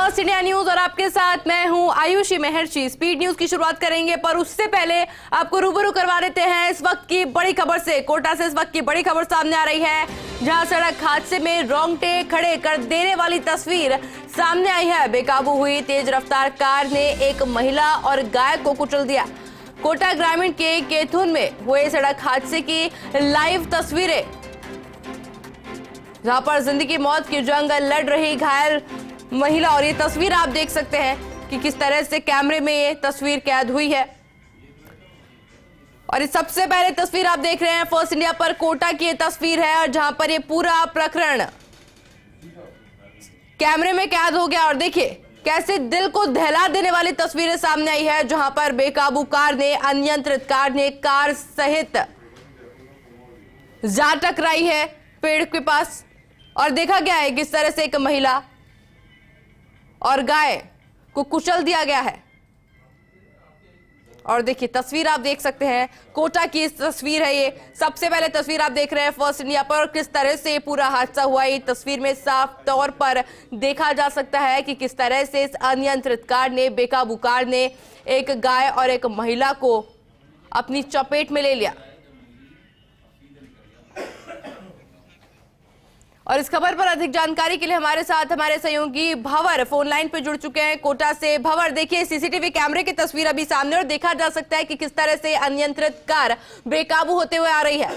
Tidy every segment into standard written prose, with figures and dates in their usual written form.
First India news और आपके साथ मैं हूं आयुषी महर्षि। स्पीड न्यूज की शुरुआत करेंगे, पर उससे पहले आपको रूबरू करवा देते हैं इस वक्त की बड़ी खबर से। कोटा से इस वक्त की बड़ी खबर सामने आ रही है, जहां सड़क हादसे में रोंगटे खड़े कर देने वाली तस्वीर सामने आई है। बेकाबू हुई तेज रफ्तार कार ने एक महिला और गाय को कुचल दिया। कोटा ग्रामीण के केथुन में हुए सड़क हादसे की लाइव तस्वीरें, जहां पर जिंदगी मौत की जंग लड़ रही घायल महिला, और ये तस्वीर आप देख सकते हैं कि किस तरह से कैमरे में ये तस्वीर कैद हुई है। और इस सबसे पहले तस्वीर आप देख रहे हैं फर्स्ट इंडिया पर कोटा की ये तस्वीर है, और जहां पर ये पूरा प्रकरण कैमरे में कैद हो गया। और देखिए कैसे दिल को दहला देने वाली तस्वीरें सामने आई है, जहां पर बेकाबू कार ने, अनियंत्रित कार ने कार सहित जा टकराई है पेड़ के पास, और देखा गया है किस तरह से एक महिला और गाय को कुचल दिया गया है। और देखिए तस्वीर आप देख सकते हैं, कोटा की इस तस्वीर है ये। सबसे पहले तस्वीर आप देख रहे हैं फर्स्ट इंडिया पर, किस तरह से पूरा हादसा हुआ। ये तस्वीर में साफ तौर पर देखा जा सकता है कि किस तरह से इस अनियंत्रित कार ने, बेकाबू कार ने एक गाय और एक महिला को अपनी चपेट में ले लिया। और इस खबर पर अधिक जानकारी के लिए हमारे साथ हमारे सहयोगी भंवर फोन लाइन पे जुड़ चुके हैं कोटा से। भंवर, देखिए सीसीटीवी कैमरे की तस्वीर अभी सामने, और देखा जा सकता है कि किस तरह से अनियंत्रित कार बेकाबू होते हुए आ रही है।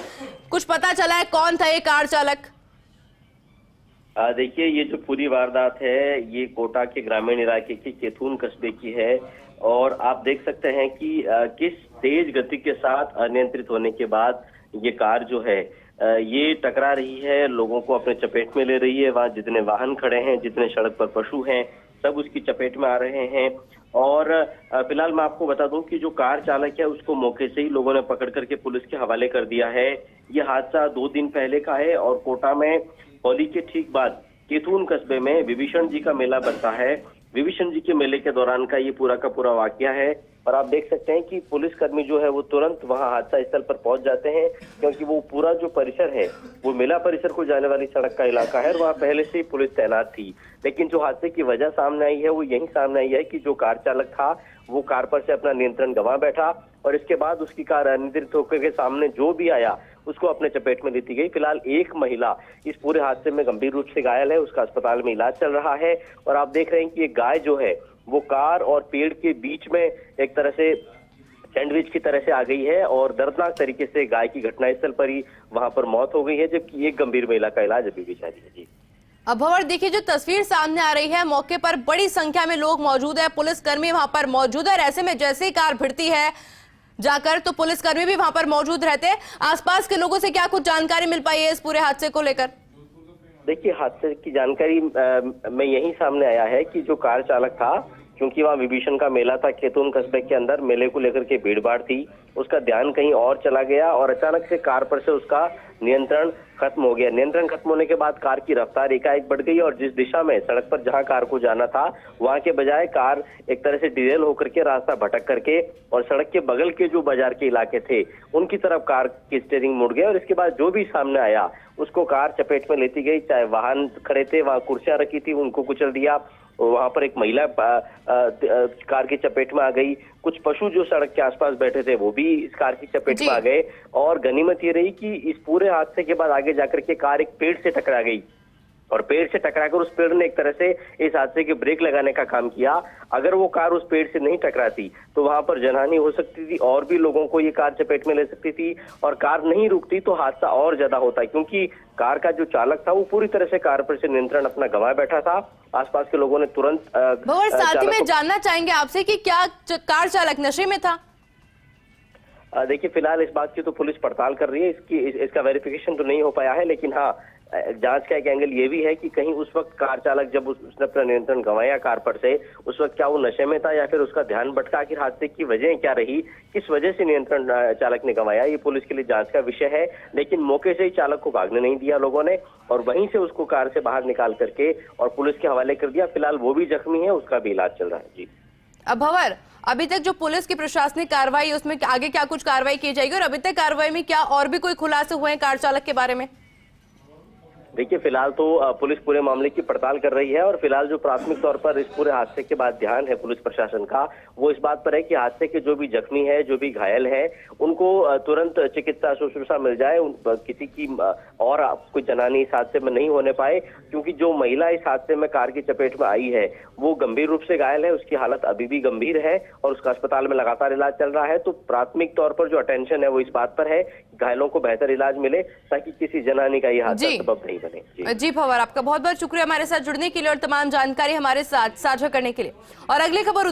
कुछ पता चला है कौन था ये कार चालक? देखिए, ये जो पूरी वारदात है ये कोटा के ग्रामीण इलाके के केथुन कस्बे की है, और आप देख सकते हैं कि किस तेज गति के साथ अनियंत्रित होने के बाद ये कार जो है ये टकरा रही है, लोगों को अपने चपेट में ले रही है। वहाँ जितने वाहन खड़े हैं, जितने सड़क पर पशु हैं, सब उसकी चपेट में आ रहे हैं। और फिलहाल मैं आपको बता दूं कि जो कार चालक है उसको मौके से ही लोगों ने पकड़ करके पुलिस के हवाले कर दिया है। ये हादसा 2 दिन पहले का है, और कोटा में होली के ठीक बाद केथुन कस्बे में विभीषण जी का मेला बनता है। विभीषण जी के मेले के दौरान का ये पूरा का पूरा वाकया है। और आप देख सकते हैं कि पुलिसकर्मी जो है वो तुरंत वहां हादसा स्थल पर पहुंच जाते हैं, क्योंकि वो पूरा जो परिसर है वो मेला परिसर को जाने वाली सड़क का इलाका है, और वहां पहले से ही पुलिस तैनात थी। लेकिन जो हादसे की वजह सामने आई है वो यही सामने आई है कि जो कार चालक था वो कार पर से अपना नियंत्रण गंवा बैठा, और इसके बाद उसकी कार अनियंत्रित होकर के सामने जो भी आया उसको अपने चपेट में लेती गई। फिलहाल एक महिला इस पूरे हादसे में गंभीर रूप से घायल है, उसका अस्पताल में इलाज चल रहा है। और आप देख रहे हैं कि एक गाय जो है वो कार और पेड़ के बीच में एक तरह से सैंडविच की तरह से आ गई है, और दर्दनाक तरीके से गाय की घटनास्थल पर ही वहां पर मौत हो गई है, जबकि एक गंभीर महिला का इलाज अभी भी जारी है। जी अब भंवर, देखिए जो तस्वीर सामने आ रही है, मौके पर बड़ी संख्या में लोग मौजूद है, पुलिसकर्मी वहां पर मौजूद है। ऐसे में जैसे ही कार भिड़ती है जाकर, तो पुलिसकर्मी भी वहां पर मौजूद रहते हैं। आसपास के लोगों से क्या कुछ जानकारी मिल पाई है इस पूरे हादसे को लेकर? देखिए, हादसे की जानकारी में यही सामने आया है कि जो कार चालक था, क्योंकि वहाँ विभीषण का मेला था केतुन कस्बे के अंदर, मेले को लेकर के भीड़ भाड़ थी, उसका ध्यान कहीं और चला गया, और अचानक से कार पर से उसका नियंत्रण खत्म हो गया। नियंत्रण खत्म होने के बाद कार की रफ्तार एकाएक बढ़ गई, और जिस दिशा में सड़क पर जहां कार को जाना था वहां के बजाय कार एक तरह से डिरेल होकर के रास्ता भटक करके और सड़क के बगल के जो बाजार के इलाके थे उनकी तरफ कार की स्टीयरिंग मुड़ गया, और इसके बाद जो भी सामने आया उसको कार चपेट में लेती गई। चाहे वाहन खड़े थे, वहां कुर्सियां रखी थी, उनको कुचल दिया। वहां पर एक महिला कार की चपेट में आ गई। कुछ पशु जो सड़क के आसपास बैठे थे वो भी इस कार की चपेट में आ गए, और गनीमत ये रही कि इस पूरे हादसे के बाद आगे जाकर के कार एक पेड़ से टकरा गई, और पेड़ से टकराकर उस पेड़ ने एक तरह से इस हादसे के ब्रेक लगाने का काम किया। अगर वो कार उस पेड़ से नहीं टकराती तो वहां पर जनहानि हो सकती थी, और भी लोगों को ये कार चपेट में ले सकती थी, और कार नहीं रुकती तो हादसा और ज्यादा होता, क्योंकि कार का जो चालक था वो पूरी तरह से कार पर से नियंत्रण अपना गंवा बैठा था। आसपास के लोगों ने तुरंत साथ ही में जानना चाहेंगे आपसे कि क्या कार चालक नशे में था? देखिए, फिलहाल इस बात की तो पुलिस पड़ताल कर रही है, इसका वेरिफिकेशन तो नहीं हो पाया है, लेकिन हाँ जांच का एक एंगल ये भी है कि कहीं उस वक्त कार चालक जब उसने अपना नियंत्रण गंवाया कार पर से, उस वक्त क्या वो नशे में था या फिर उसका ध्यान भटका। आखिर हादसे की वजह क्या रही, किस वजह से नियंत्रण चालक ने गंवाया, ये पुलिस के लिए जांच का विषय है। लेकिन मौके से ही चालक को भागने नहीं दिया लोगों ने, और वहीं से उसको कार से बाहर निकाल करके और पुलिस के हवाले कर दिया। फिलहाल वो भी जख्मी है, उसका भी इलाज चल रहा है। जी अब भंवर, अभी तक जो पुलिस की प्रशासनिक कार्रवाई, उसमें आगे क्या कुछ कार्रवाई की जाएगी, और अभी तक कार्रवाई में क्या और भी कोई खुलासे हुए हैं कार चालक के बारे में? देखिए, फिलहाल तो पुलिस पूरे मामले की पड़ताल कर रही है और फिलहाल जो प्राथमिक तौर पर इस पूरे हादसे के बाद ध्यान है पुलिस प्रशासन का, वो इस बात पर है कि हादसे के जो भी जख्मी है, जो भी घायल है, उनको तुरंत चिकित्सा शुश्रूषा मिल जाए। किसी की और कोई जनानी इस हादसे में नहीं होने पाए, क्योंकि जो महिला इस हादसे में कार की चपेट में आई है वो गंभीर रूप से घायल है, उसकी हालत अभी भी गंभीर है और उसका अस्पताल में लगातार इलाज चल रहा है। तो प्राथमिक तौर पर जो अटेंशन है वो इस बात पर है घायलों को बेहतर इलाज मिले, ताकि किसी जनानी का ये हादसा सबब नहीं बने। जी भंवर, आपका बहुत बहुत शुक्रिया हमारे साथ जुड़ने के लिए और तमाम जानकारी हमारे साथ साझा करने के लिए। और अगली खबर